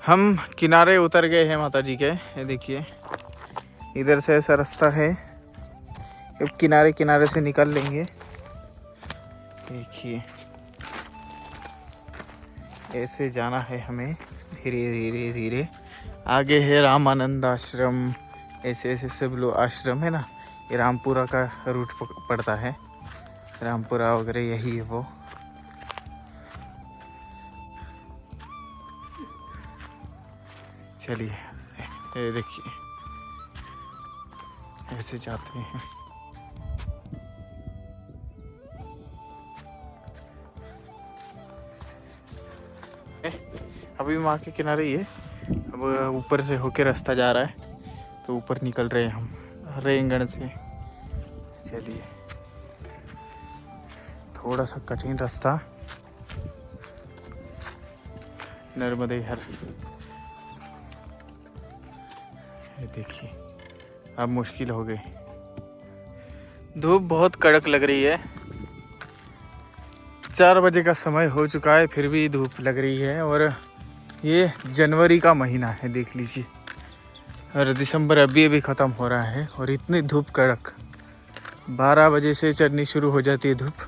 हम किनारे उतर गए हैं माता जी के। ये देखिए इधर से ऐसा रास्ता है, अब किनारे किनारे से निकल लेंगे। देखिए ऐसे जाना है हमें धीरे धीरे धीरे। आगे है रामानंद आश्रम, ऐसे ऐसे सब लोग आश्रम है ना। ये रामपुरा का रूट पड़ता है, रामपुरा वगैरह यही है वो। चलिए ये देखिए ऐसे जाते हैं। अभी वहाँ के किनारे ही है, अब ऊपर से होके रास्ता जा रहा है तो ऊपर निकल रहे हैं हम रेंगण से। चलिए थोड़ा सा कठिन रास्ता, नर्मदे हर। ये देखिए अब मुश्किल हो गई, धूप बहुत कड़क लग रही है। 4 बजे का समय हो चुका है फिर भी धूप लग रही है, और ये जनवरी का महीना है देख लीजिए, और दिसंबर अभी अभी ख़त्म हो रहा है और इतनी धूप कड़क। 12 बजे से चढ़नी शुरू हो जाती है धूप।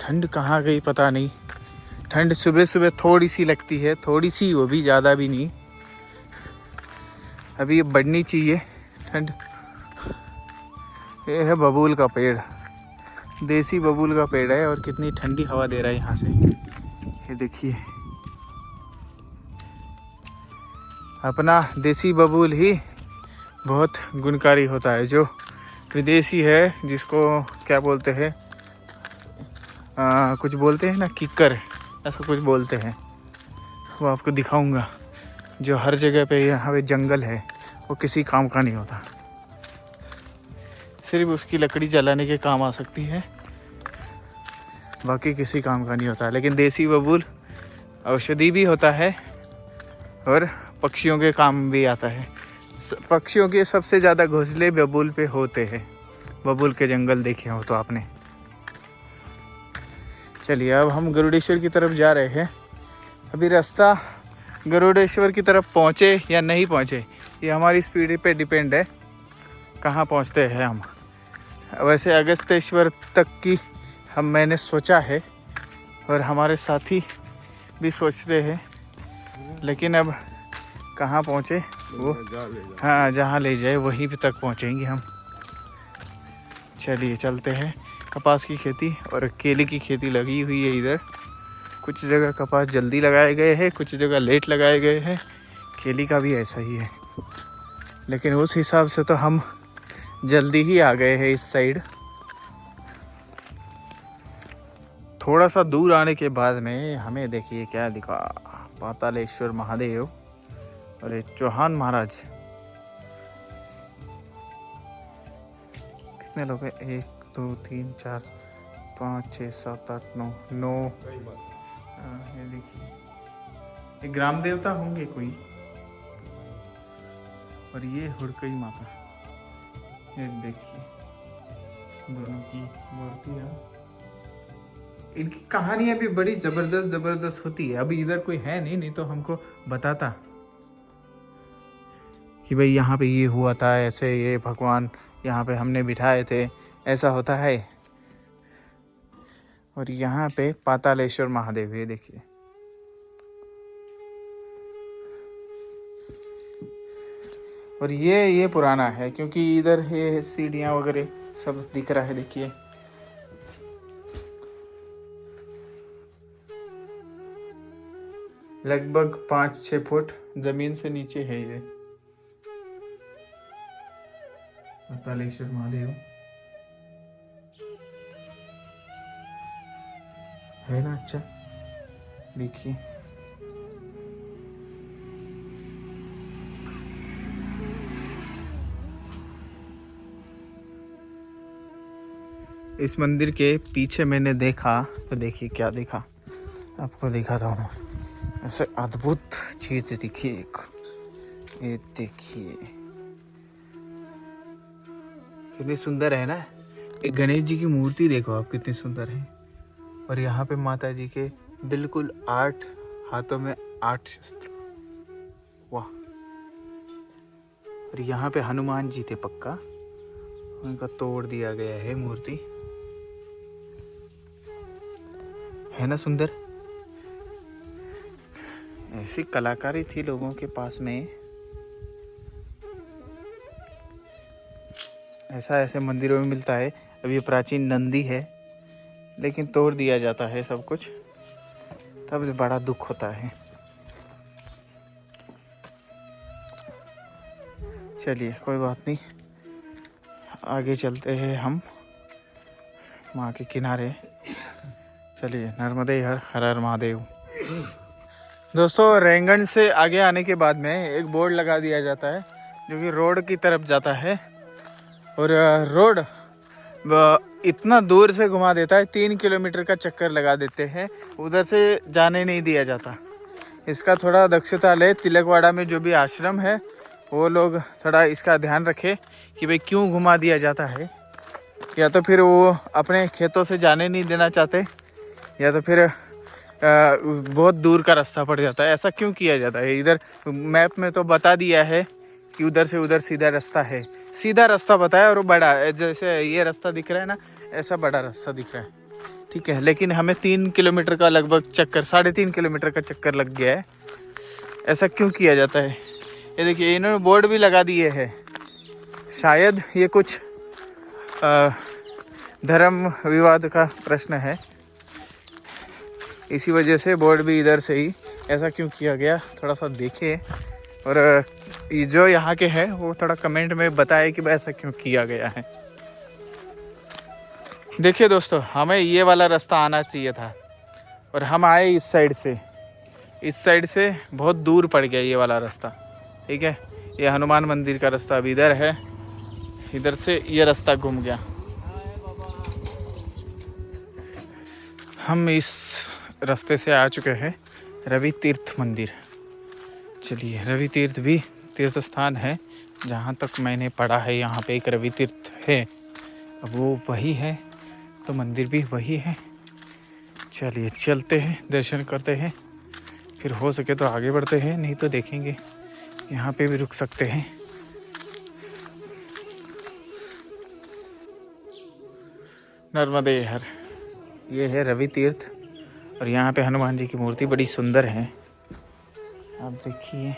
ठंड कहाँ गई पता नहीं। ठंड सुबह सुबह थोड़ी सी लगती है, थोड़ी सी, वो भी ज़्यादा भी नहीं। अभी ये बढ़नी चाहिए ठंड। ये है बबूल का पेड़, देसी बबूल का पेड़ है, और कितनी ठंडी हवा दे रहा है यहाँ से। ये देखिए अपना देसी बबूल ही बहुत गुणकारी होता है। जो विदेशी है जिसको क्या बोलते हैं, कुछ बोलते हैं ना, किक्कर ऐसा कुछ बोलते हैं, वो आपको दिखाऊंगा। जो हर जगह पे यहाँ पे जंगल है वो किसी काम का नहीं होता, सिर्फ उसकी लकड़ी जलाने के काम आ सकती है, बाकी किसी काम का नहीं होता। लेकिन देसी बबूल औषधि भी होता है और पक्षियों के काम भी आता है। पक्षियों के सबसे ज़्यादा घोंसले बबूल पे होते हैं, बबूल के जंगल देखे हो तो आपने। चलिए अब हम गरुड़ेश्वर की तरफ जा रहे हैं। अभी रास्ता गरुड़ेश्वर की तरफ पहुँचे या नहीं पहुँचे ये हमारी स्पीड पे डिपेंड है, कहाँ पहुँचते हैं हम। वैसे अगस्तेश्वर तक की मैंने सोचा है और हमारे साथी भी सोचते हैं, लेकिन अब कहाँ पहुँचे वो, हाँ जहाँ ले जाए वहीं पे तक पहुँचेंगे हम। चलिए चलते हैं। कपास की खेती और केले की खेती लगी हुई है इधर। कुछ जगह कपास जल्दी लगाए गए हैं, कुछ जगह लेट लगाए गए हैं। केले का भी ऐसा ही है, लेकिन उस हिसाब से तो हम जल्दी ही आ गए हैं इस साइड। थोड़ा सा दूर आने के बाद में हमें देखिए क्या दिखा, पातालेश्वर महादेव और एक चौहान महाराज। कितने लोग हैं? 1 2 3 4 5 6 7 8 9 ये देखिए ये ग्राम देवता होंगे कोई, और ये हुड़कई माता। ये देखिए दोनों की मूर्तियाँ। इनकी कहानियाँ भी बड़ी जबरदस्त होती है। अभी इधर कोई है नहीं तो हमको बताता कि भाई यहाँ पे ये हुआ था, ऐसे ये भगवान यहाँ पे हमने बिठाए थे, ऐसा होता है। और यहाँ पे पातालेश्वर महादेव, ये देखिए और ये पुराना है क्योंकि इधर ये सीढ़ियाँ वगैरह सब दिख रहा है। देखिए लगभग 5-6 फुट जमीन से नीचे है ये पातालेश्वर महादेव है ना। अच्छा देखिए इस मंदिर के पीछे मैंने देखा, तो देखिए क्या देखा, आपको दिखाता हूँ। ऐसे अद्भुत चीज़ दिखी एक, ये देखिए कितनी सुंदर है ना। एक गणेश जी की मूर्ति देखो आप, कितनी सुंदर है। और यहाँ पे माता जी के बिल्कुल 8 हाथों में 8 शस्त्र, वाह। और यहाँ पे हनुमान जी थे पक्का, उनका तोड़ दिया गया है मूर्ति, है ना सुंदर। ऐसी कलाकारी थी लोगों के पास में। ऐसा ऐसे मंदिरों में मिलता है। अभी प्राचीन नंदी है लेकिन तोड़ दिया जाता है सब कुछ, तब बड़ा दुख होता है। चलिए कोई बात नहीं, आगे चलते हैं हम माँ के किनारे। चलिए, नर्मदे हर हर महादेव। दोस्तों, रेंगन से आगे आने के बाद में एक बोर्ड लगा दिया जाता है जो कि रोड की तरफ जाता है, और रोड इतना दूर से घुमा देता है, 3 किलोमीटर का चक्कर लगा देते हैं, उधर से जाने नहीं दिया जाता। इसका थोड़ा दक्षता ले तिलकवाड़ा में जो भी आश्रम है वो लोग थोड़ा इसका ध्यान रखे कि भाई क्यों घुमा दिया जाता है, या तो फिर वो अपने खेतों से जाने नहीं देना चाहते, या तो फिर बहुत दूर का रास्ता पड़ जाता है। ऐसा क्यों किया जाता है? इधर मैप में तो बता दिया है कि उधर से उधर सीधा रास्ता है, सीधा रास्ता बताया, और वो बड़ा है, जैसे ये रास्ता दिख रहा है ना, ऐसा बड़ा रास्ता दिख रहा है, ठीक है। लेकिन हमें 3 किलोमीटर का लगभग चक्कर, 3.5 किलोमीटर का चक्कर लग गया है। ऐसा क्यों किया जाता है? ये देखिए, इन्होंने बोर्ड भी लगा दिए हैं, शायद ये कुछ धर्म विवाद का प्रश्न है, इसी वजह से बोर्ड भी इधर से ही ऐसा क्यों किया गया, थोड़ा सा देखिए, और ये जो यहाँ के हैं वो थोड़ा कमेंट में बताए कि भाई ऐसा क्यों किया गया है। देखिए दोस्तों, हमें ये वाला रास्ता आना चाहिए था और हम आए इस साइड से बहुत दूर पड़ गया ये वाला रास्ता, ठीक है। ये हनुमान मंदिर का रास्ता अभी इधर है, इधर से ये रास्ता घूम गया। हम इस रास्ते से आ चुके हैं रवि तीर्थ मंदिर। चलिए, रवि तीर्थ भी तीर्थ स्थान है, जहाँ तक मैंने पढ़ा है यहाँ पे एक रवि तीर्थ है। अब वो वही है तो मंदिर भी वही है। चलिए चलते हैं, दर्शन करते हैं, फिर हो सके तो आगे बढ़ते हैं, नहीं तो देखेंगे यहाँ पे भी रुक सकते हैं। नर्मदे हर, ये है रवि तीर्थ, और यहाँ पे हनुमान जी की मूर्ति बड़ी सुंदर है, आप देखिए।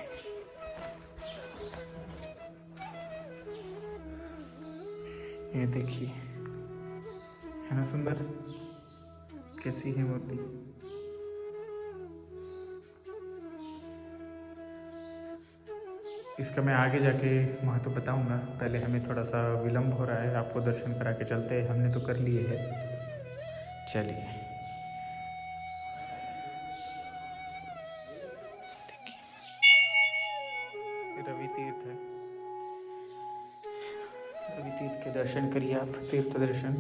ये देखिए, है ना सुंदर, कैसी है मूर्ति। इसका मैं आगे जाके महत्व बताऊंगा, पहले हमें थोड़ा सा विलम्ब हो रहा है, आपको दर्शन करा के चलते हैं, हमने तो कर लिए है। चलिए, रवि तीर्थ है, रवि तीर्थ के दर्शन करिए आप, तीर्थ दर्शन।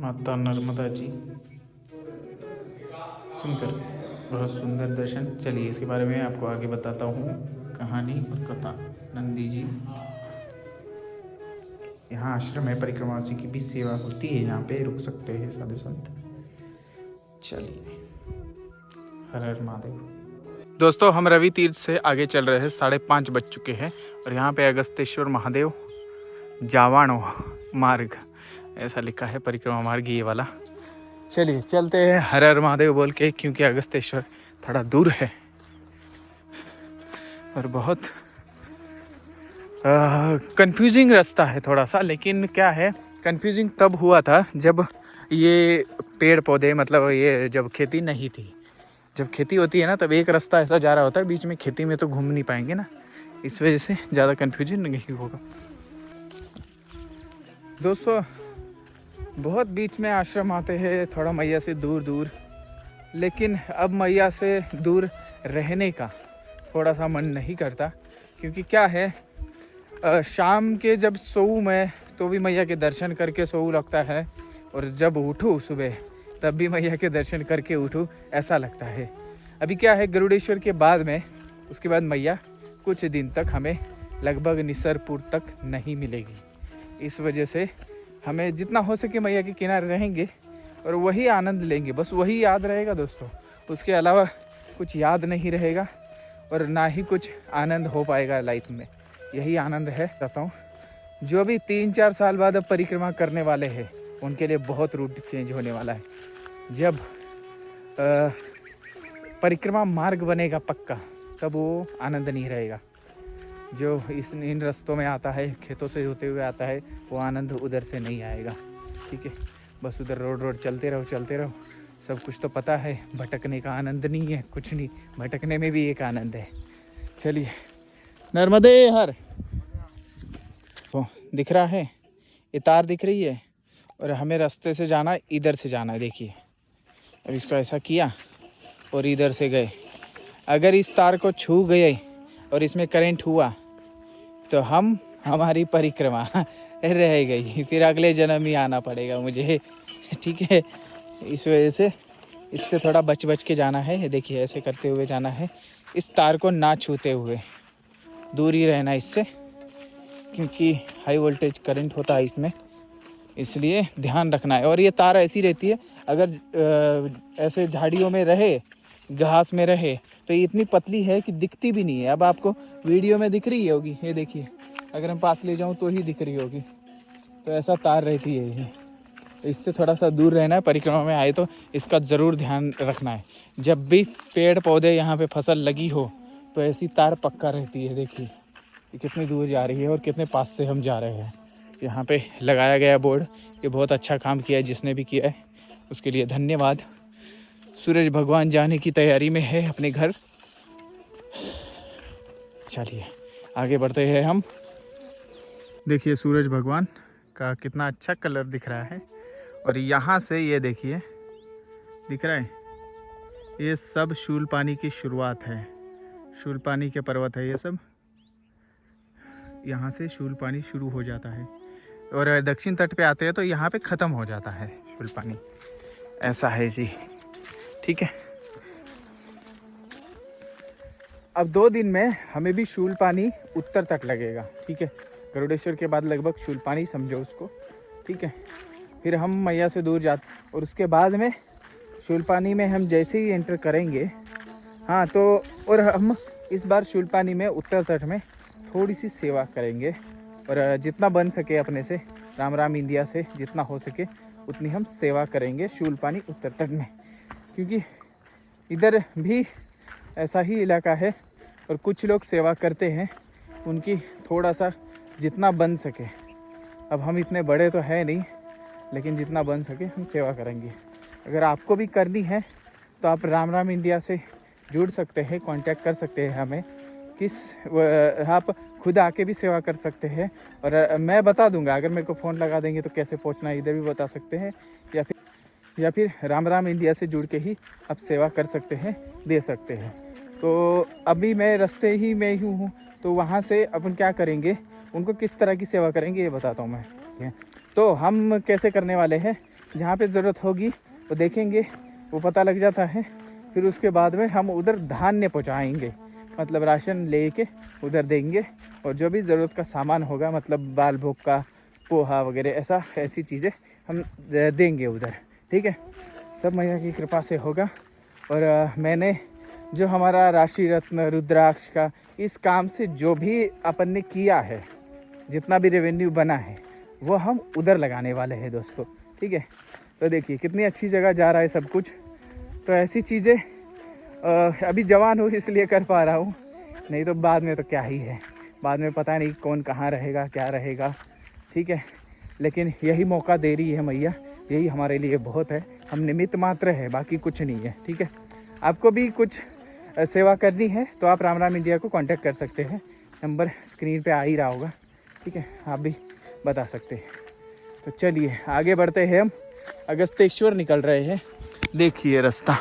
माता नर्मदा जी, सुंदर, बहुत सुंदर दर्शन। चलिए, इसके बारे में आपको आगे बताता हूँ कहानी और कथा। नंदी जी, यहाँ आश्रम है, परिक्रमावासी की भी सेवा होती है, यहाँ पे रुक सकते हैं साधु संत। चलिए, हर हर महादेव। दोस्तों, हम रवि तीर्थ से आगे चल रहे हैं, 5:30 बज चुके हैं, और यहाँ पे अगस्तेश्वर महादेव जावाणो मार्ग ऐसा लिखा है, परिक्रमा मार्ग ये वाला। चलिए चलते हैं हर हर महादेव बोल के, क्योंकि अगस्तेश्वर थोड़ा दूर है और बहुत कंफ्यूजिंग रास्ता है थोड़ा सा। लेकिन क्या है, कंफ्यूजिंग तब हुआ था जब ये पेड़ पौधे, मतलब ये जब खेती नहीं थी। जब खेती होती है ना, तब एक रास्ता ऐसा जा रहा होता है, बीच में खेती में तो घूम नहीं पाएंगे ना, इस वजह से ज़्यादा कन्फ्यूजन नहीं होगा। दोस्तों, बहुत बीच में आश्रम आते हैं थोड़ा मैया से दूर दूर, लेकिन अब मैया से दूर रहने का थोड़ा सा मन नहीं करता, क्योंकि क्या है, शाम के जब सोऊं मैं तो भी मैया के दर्शन करके सोऊं लगता है, और जब उठूं सुबह तब भी मैया के दर्शन करके उठूं ऐसा लगता है। अभी क्या है, गरुड़ेश्वर के बाद में, उसके बाद मैया कुछ दिन तक हमें लगभग निसरपुर तक नहीं मिलेगी, इस वजह से हमें जितना हो सके मैया के किनारे रहेंगे और वही आनंद लेंगे, बस वही याद रहेगा दोस्तों। उसके अलावा कुछ याद नहीं रहेगा और ना ही कुछ आनंद हो पाएगा लाइफ में। यही आनंद है। कहता हूँ जो भी 3-4 साल बाद अब परिक्रमा करने वाले हैं उनके लिए बहुत रूट चेंज होने वाला है। जब परिक्रमा मार्ग बनेगा पक्का, तब वो आनंद नहीं रहेगा। जो इन रास्तों में आता है, खेतों से होते हुए आता है, वो आनंद उधर से नहीं आएगा। ठीक है, बस उधर रोड चलते रहो। सब कुछ तो पता है, भटकने का आनंद नहीं है, कुछ नहीं, भटकने में भी एक आनंद है। चलिए, नर्मदे हर। तो दिख रहा है, ये तार दिख रही है और हमें रास्ते से जाना, इधर से जाना है। देखिए, अब इसको ऐसा किया और इधर से गए। अगर इस तार को छू गए और इसमें करंट हुआ तो हमारी परिक्रमा रह गई, फिर अगले जन्म ही आना पड़ेगा मुझे। ठीक है, इस वजह से इससे थोड़ा बच के जाना है। देखिए, ऐसे करते हुए जाना है, इस तार को ना छूते हुए, दूर ही रहना इससे, क्योंकि हाई वोल्टेज करंट होता है इसमें, इसलिए ध्यान रखना है। और ये तार ऐसी रहती है, अगर ऐसे झाड़ियों में रहे, घास में रहे, तो ये इतनी पतली है कि दिखती भी नहीं है। अब आपको वीडियो में दिख रही होगी, ये देखिए, अगर हम पास ले जाऊं तो ही दिख रही होगी। तो ऐसा तार रहती है ये, इससे थोड़ा सा दूर रहना है। परिक्रमा में आए तो इसका ज़रूर ध्यान रखना है। जब भी पेड़ पौधे यहाँ पे फसल लगी हो तो ऐसी तार पक्का रहती है। देखिए ये कितनी दूर जा रही है और कितने पास से हम जा रहे हैं। यहाँ पे लगाया गया बोर्ड, ये बहुत अच्छा काम किया है जिसने भी किया है, उसके लिए धन्यवाद। सूरज भगवान जाने की तैयारी में है अपने घर। चलिए आगे बढ़ते हैं हम। देखिए सूरज भगवान का कितना अच्छा कलर दिख रहा है। और यहाँ से ये देखिए, दिख रहा है, ये सब शूलपानी की शुरुआत है। शूलपानी के पर्वत है ये सब, यहाँ से शूलपानी शुरू हो जाता है और दक्षिण तट पे आते हैं तो यहाँ पे ख़त्म हो जाता है शूलपानी। ऐसा है जी, ठीक है। अब 2 दिन में हमें भी शूलपानी उत्तर तट लगेगा, ठीक है। गरुड़ेश्वर के बाद लगभग शूलपानी समझो उसको, ठीक है। फिर हम मैया से दूर जाते और उसके बाद में शूलपानी में हम जैसे ही एंटर करेंगे, हाँ, तो और हम इस बार शूलपानी में उत्तर तट में थोड़ी सी सेवा करेंगे और जितना बन सके अपने से, राम राम इंडिया से जितना हो सके उतनी हम सेवा करेंगे शूलपानी उत्तर तट में, क्योंकि इधर भी ऐसा ही इलाका है और कुछ लोग सेवा करते हैं, उनकी थोड़ा सा जितना बन सके। अब हम इतने बड़े तो है नहीं, लेकिन जितना बन सके हम सेवा करेंगे। अगर आपको भी करनी है तो आप राम राम इंडिया से जुड़ सकते हैं, कांटेक्ट कर सकते हैं हमें, आप खुद आके भी सेवा कर सकते हैं और मैं बता दूंगा। अगर मेरे को फ़ोन लगा देंगे तो कैसे पहुंचना है इधर भी बता सकते हैं, या फिर राम राम इंडिया से जुड़ के ही आप सेवा कर सकते हैं, दे सकते हैं। तो अभी मैं रास्ते ही में ही हूँ, तो वहाँ से अपन क्या करेंगे, उनको किस तरह की सेवा करेंगे ये बताता हूँ मैं, ठीक है। तो हम कैसे करने वाले हैं, जहाँ पे ज़रूरत होगी वो देखेंगे, वो पता लग जाता है। फिर उसके बाद में हम उधर धान्य पहुँचाएँगे, मतलब राशन ले के उधर देंगे, और जो भी ज़रूरत का सामान होगा, मतलब बाल भोग का पोहा वगैरह ऐसी चीज़ें हम देंगे उधर, ठीक है। सब मैया की कृपा से होगा। और मैंने जो हमारा राशि रत्न रुद्राक्ष का इस काम से जो भी अपन ने किया है, जितना भी रेवेन्यू बना है, वो हम उधर लगाने वाले हैं दोस्तों, ठीक है। तो देखिए कितनी अच्छी जगह जा रहा है सब कुछ। तो ऐसी चीज़ें अभी जवान हूँ इसलिए कर पा रहा हूँ, नहीं तो बाद में तो क्या ही है, बाद में पता नहीं कौन कहाँ रहेगा, क्या रहेगा, ठीक है। लेकिन यही मौका दे रही है मैया, यही हमारे लिए बहुत है। हम निमित्त मात्र है, बाकी कुछ नहीं है, ठीक है। आपको भी कुछ सेवा करनी है तो आप राम राम इंडिया को कांटेक्ट कर सकते हैं, नंबर स्क्रीन पे आ ही रहा होगा, ठीक है। आप भी बता सकते हैं। तो चलिए आगे बढ़ते हैं, हम अगस्तेश्वर निकल रहे हैं। देखिए रास्ता,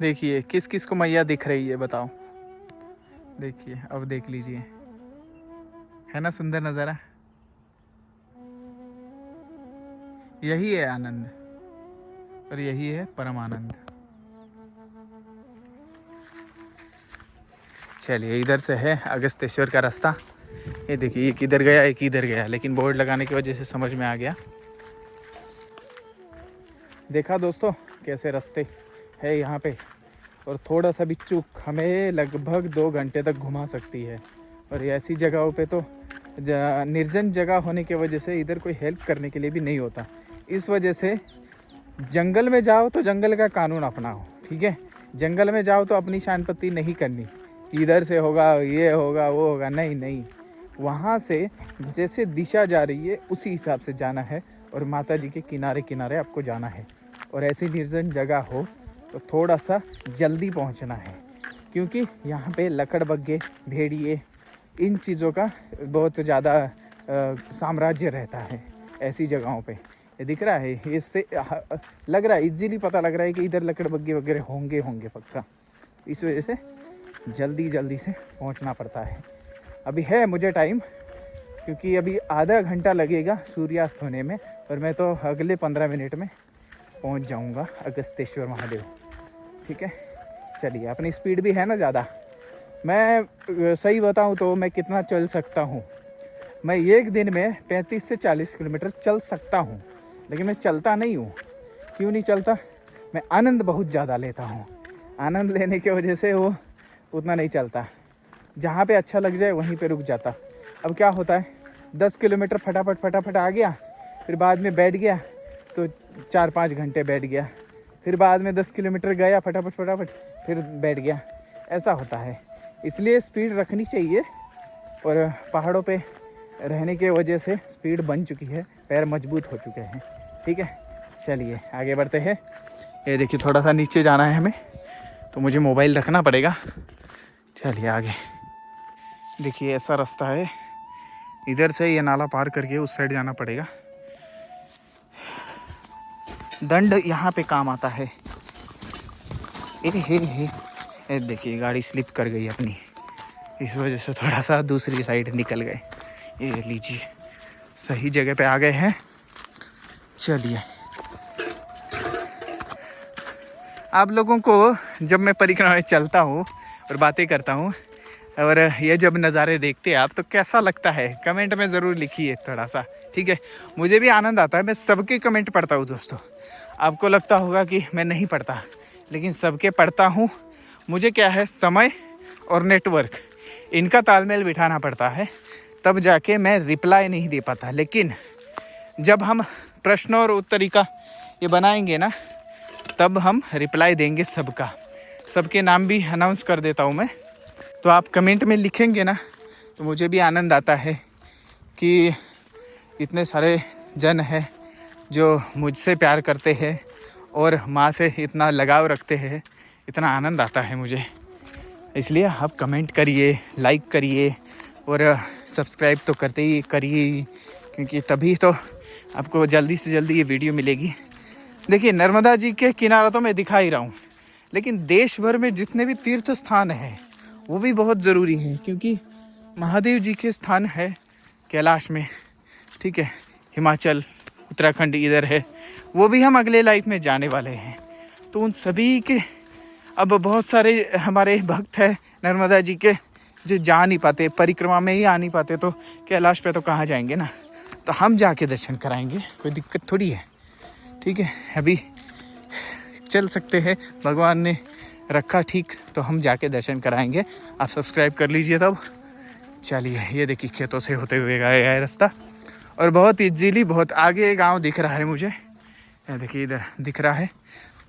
देखिए किस किस को मैया दिख रही है बताओ। देखिए अब देख लीजिए, है ना सुंदर नज़ारा। यही है आनंद और यही है परम आनंद। चलिए, इधर से है अगस्तेश्वर का रास्ता। ये देखिए, एक इधर गया एक इधर गया, लेकिन बोर्ड लगाने की वजह से समझ में आ गया। देखा दोस्तों कैसे रास्ते है यहाँ पे, और थोड़ा सा भी चूक हमें लगभग 2 घंटे तक घुमा सकती है। और ऐसी जगहों पे तो निर्जन जगह होने की वजह से इधर कोई हेल्प करने के लिए भी नहीं होता। इस वजह से जंगल में जाओ तो जंगल का कानून अपनाओ, ठीक है। जंगल में जाओ तो अपनी शांति नहीं करनी, इधर से होगा ये होगा वो होगा, नहीं नहीं, वहाँ से जैसे दिशा जा रही है उसी हिसाब से जाना है, और माता जी के किनारे किनारे आपको जाना है। और ऐसी निर्जन जगह हो तो थोड़ा सा जल्दी पहुँचना है, क्योंकि यहाँ पे लकड़बग्घे, भेड़िए, इन चीज़ों का बहुत ज़्यादा साम्राज्य रहता है ऐसी जगहों पे। ये दिख रहा है, इससे लग रहा है, इजीली पता लग रहा है कि इधर लकड़बग्घे वगैरह होंगे पक्का। इस वजह से जल्दी से पहुंचना पड़ता है। अभी है मुझे टाइम, क्योंकि अभी आधा घंटा लगेगा सूर्यास्त होने में, और मैं तो अगले 15 मिनट में पहुंच जाऊंगा अगस्तेश्वर महादेव, ठीक है। चलिए, अपनी स्पीड भी है ना ज़्यादा। मैं सही बताऊं तो मैं कितना चल सकता हूं, मैं एक दिन में 35 से 40 किलोमीटर चल सकता हूं, लेकिन मैं चलता नहीं हूं। क्यों नहीं चलता? मैं आनंद बहुत ज़्यादा लेता हूं। आनंद लेने की वजह से वो उतना नहीं चलता। जहाँ पे अच्छा लग जाए वहीं पे रुक जाता। अब क्या होता है, 10 किलोमीटर फटाफट आ गया, फिर बाद में बैठ गया तो 4-5 घंटे बैठ गया, फिर बाद में 10 किलोमीटर गया फटाफट फिर बैठ गया। ऐसा होता है, इसलिए स्पीड रखनी चाहिए। और पहाड़ों पे रहने की वजह से स्पीड बन चुकी है, पैर मजबूत हो चुके हैं, ठीक है। चलिए आगे बढ़ते हैं। ये देखिए, थोड़ा सा नीचे जाना है हमें, तो मुझे मोबाइल रखना पड़ेगा। चलिए आगे देखिए, ऐसा रास्ता है, इधर से ये नाला पार करके उस साइड जाना पड़ेगा। दंड यहाँ पे काम आता है। ये देखिए, गाड़ी स्लिप कर गई अपनी, इस वजह से थोड़ा सा दूसरी साइड निकल गए। ये लीजिए, सही जगह पे आ गए हैं। चलिए, आप लोगों को जब मैं परिक्रमा में चलता हूँ और बातें करता हूँ, और ये जब नज़ारे देखते हैं आप, तो कैसा लगता है कमेंट में ज़रूर लिखिए थोड़ा सा, ठीक है। मुझे भी आनंद आता है, मैं सबके कमेंट पढ़ता हूँ दोस्तों। आपको लगता होगा कि मैं नहीं पढ़ता, लेकिन सबके पढ़ता हूँ। मुझे क्या है, समय और नेटवर्क, इनका तालमेल बिठाना पड़ता है, तब जाके मैं रिप्लाई नहीं दे पाता। लेकिन जब हम प्रश्न और उत्तरिका ये बनाएंगे ना, तब हम रिप्लाई देंगे सबका। सबके नाम भी अनाउंस कर देता हूँ मैं। तो आप कमेंट में लिखेंगे ना, तो मुझे भी आनंद आता है कि इतने सारे जन हैं जो मुझसे प्यार करते हैं और माँ से इतना लगाव रखते हैं। इतना आनंद आता है मुझे। इसलिए आप कमेंट करिए, लाइक करिए, और सब्सक्राइब तो करते ही करिए, क्योंकि तभी तो आपको जल्दी से जल्दी ये वीडियो मिलेगी। देखिए, नर्मदा जी के किनारा तो मैं दिखा ही रहा हूँ, लेकिन देश भर में जितने भी तीर्थ स्थान हैं वो भी बहुत ज़रूरी हैं, क्योंकि महादेव जी के स्थान है कैलाश में, ठीक है। हिमाचल, उत्तराखंड इधर है, वो भी हम अगले लाइफ में जाने वाले हैं। तो उन सभी के, अब बहुत सारे हमारे भक्त हैं नर्मदा जी के जो जा नहीं पाते, परिक्रमा में ही आ नहीं पाते, तो कैलाश पे तो कहाँ जाएंगे ना। तो हम जाके दर्शन कराएंगे, कोई दिक्कत थोड़ी है, ठीक है। अभी चल सकते हैं, भगवान ने रखा ठीक, तो हम जाके दर्शन कराएंगे। आप सब्सक्राइब कर लीजिए तब। चलिए, ये देखिए, खेतों से होते हुए गया है रास्ता, और बहुत इजीली, बहुत आगे गांव दिख रहा है मुझे। ये देखिए, इधर दिख रहा है,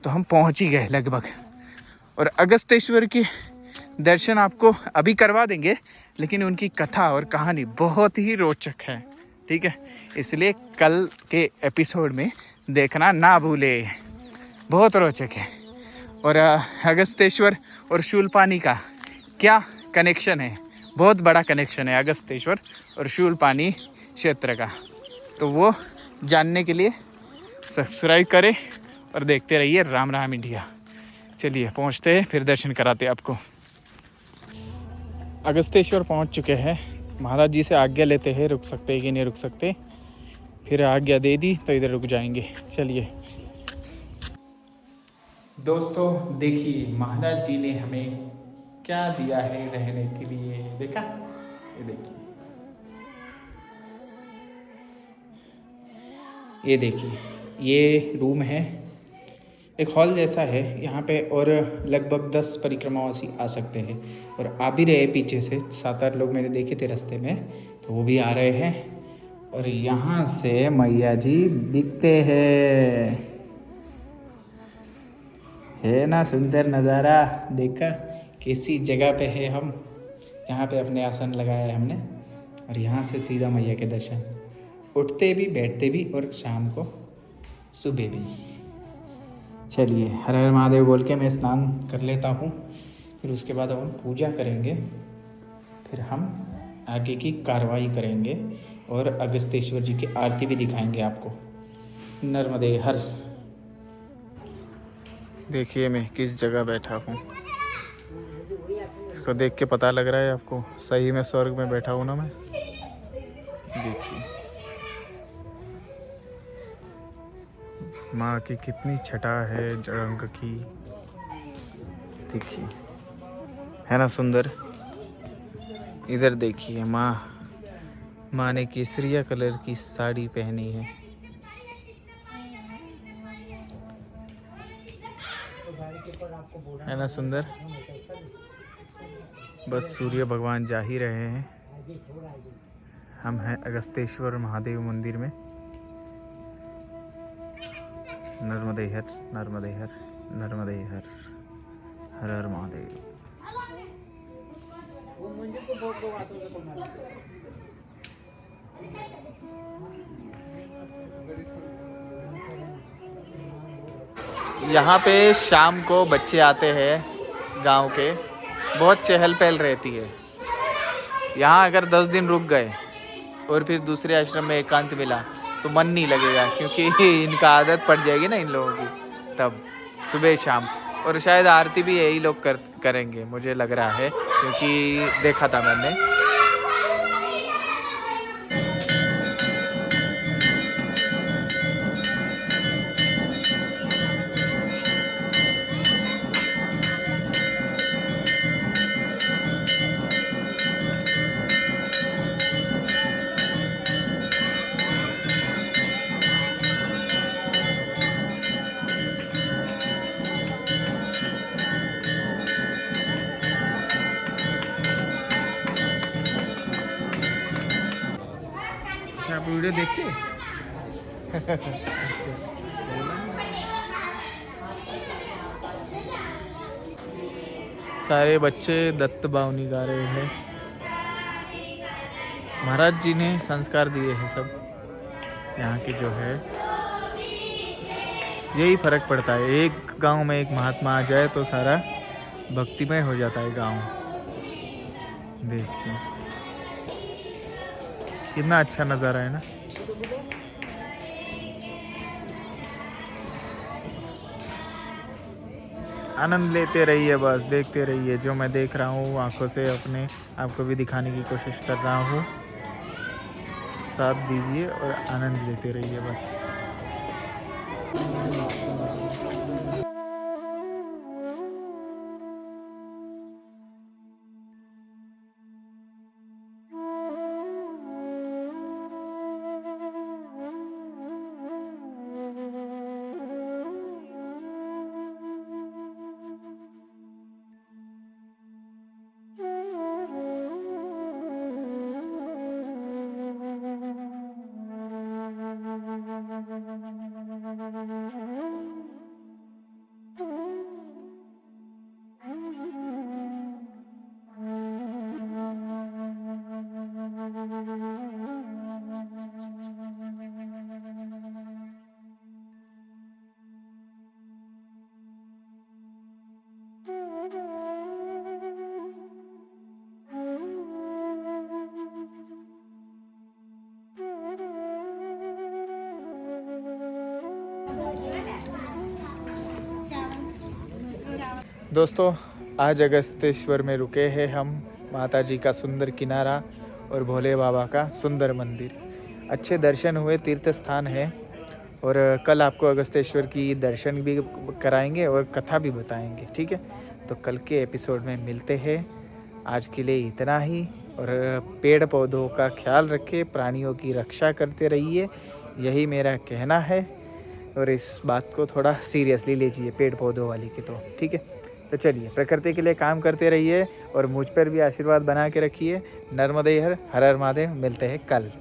तो हम पहुंच ही गए लगभग। और अगस्तेश्वर के दर्शन आपको अभी करवा देंगे, लेकिन उनकी कथा और कहानी बहुत ही रोचक है, ठीक है। इसलिए कल के एपिसोड में देखना ना भूले, बहुत रोचक है। और अगस्तेश्वर और शूलपानी का क्या कनेक्शन है, बहुत बड़ा कनेक्शन है अगस्तेश्वर और शूलपानी क्षेत्र का। तो वो जानने के लिए सब्सक्राइब करें और देखते रहिए राम राम इंडिया। चलिए पहुंचते हैं, फिर दर्शन कराते हैं आपको। अगस्तेश्वर पहुंच चुके हैं। महाराज जी से आज्ञा लेते हैं, रुक सकते हैं कि नहीं रुक सकते। फिर आज्ञा दे दी तो इधर रुक जाएंगे। चलिए दोस्तों, देखिए, महाराज जी ने हमें क्या दिया है रहने के लिए, देखा? ये देखिए, ये देखिए, ये रूम है, एक हॉल जैसा है यहाँ पे, और लगभग 10 परिक्रमावासी आ सकते हैं। और आ भी रहे पीछे से 7-8 लोग मैंने देखे थे रास्ते में, तो वो भी आ रहे हैं। और यहाँ से मैया जी दिखते हैं, है ना सुंदर नज़ारा? देखा किसी जगह पे है हम, यहाँ पे अपने आसन लगाया है हमने, और यहाँ से सीधा मैया के दर्शन, उठते भी, बैठते भी, और शाम को सुबह भी। चलिए, हर हर महादेव बोल के मैं स्नान कर लेता हूँ, फिर उसके बाद हम पूजा करेंगे, फिर हम आगे की कार्रवाई करेंगे, और अगस्तेश्वर जी की आरती भी दिखाएंगे आपको। नर्मदे हर। देखिए मैं किस जगह बैठा हूँ, इसको देख के पता लग रहा है आपको सही में स्वर्ग में बैठा हूँ ना मैं। देखिए माँ की कितनी छटा है रंग की, देखिए, है ना सुंदर? इधर देखिए, माँ ने केसरिया कलर की साड़ी पहनी है ना सुंदर? बस सूर्य भगवान जा ही रहे हैं। हम हैं अगस्तेश्वर महादेव मंदिर में। नर्मदे हर, नर्मदे हर, नर्मदे हर, हर हर महादेव। यहाँ पे शाम को बच्चे आते हैं गांव के, बहुत चहल पहल रहती है यहाँ। अगर 10 दिन रुक गए और फिर दूसरे आश्रम में एकांत मिला तो मन नहीं लगेगा, क्योंकि इनका आदत पड़ जाएगी ना इन लोगों की। तब सुबह शाम, और शायद आरती भी यही लोग करेंगे मुझे लग रहा है, क्योंकि देखा था मैंने। आप वीडियो देखते? सारे बच्चे दत्त बावनी गा रहे हैं। महाराज जी ने संस्कार दिए हैं सब यहाँ के, जो है यही फर्क पड़ता है। एक गांव में एक महात्मा आ जाए तो सारा भक्तिमय हो जाता है गांव। देखिए कितना अच्छा नज़ारा है ना। आनंद लेते रहिए, बस देखते रहिए। जो मैं देख रहा हूँ आंखों से अपने आपको भी दिखाने की कोशिश कर रहा हूँ। साथ दीजिए और आनंद लेते रहिए बस। दोस्तों आज अगस्तेश्वर में रुके हैं हम। माता जी का सुंदर किनारा और भोले बाबा का सुंदर मंदिर, अच्छे दर्शन हुए, तीर्थ स्थान है। और कल आपको अगस्तेश्वर की दर्शन भी कराएंगे और कथा भी बताएंगे, ठीक है? तो कल के एपिसोड में मिलते हैं। आज के लिए इतना ही। और पेड़ पौधों का ख्याल रखिए, प्राणियों की रक्षा करते रहिए, यही मेरा कहना है। और इस बात को थोड़ा सीरियसली लीजिए, पेड़ पौधों वाली की तो ठीक है। तो चलिए, प्रकृति के लिए काम करते रहिए और मुझ पर भी आशीर्वाद बना के रखिए। नर्मदे हर हर हर महादेव। मिलते हैं कल।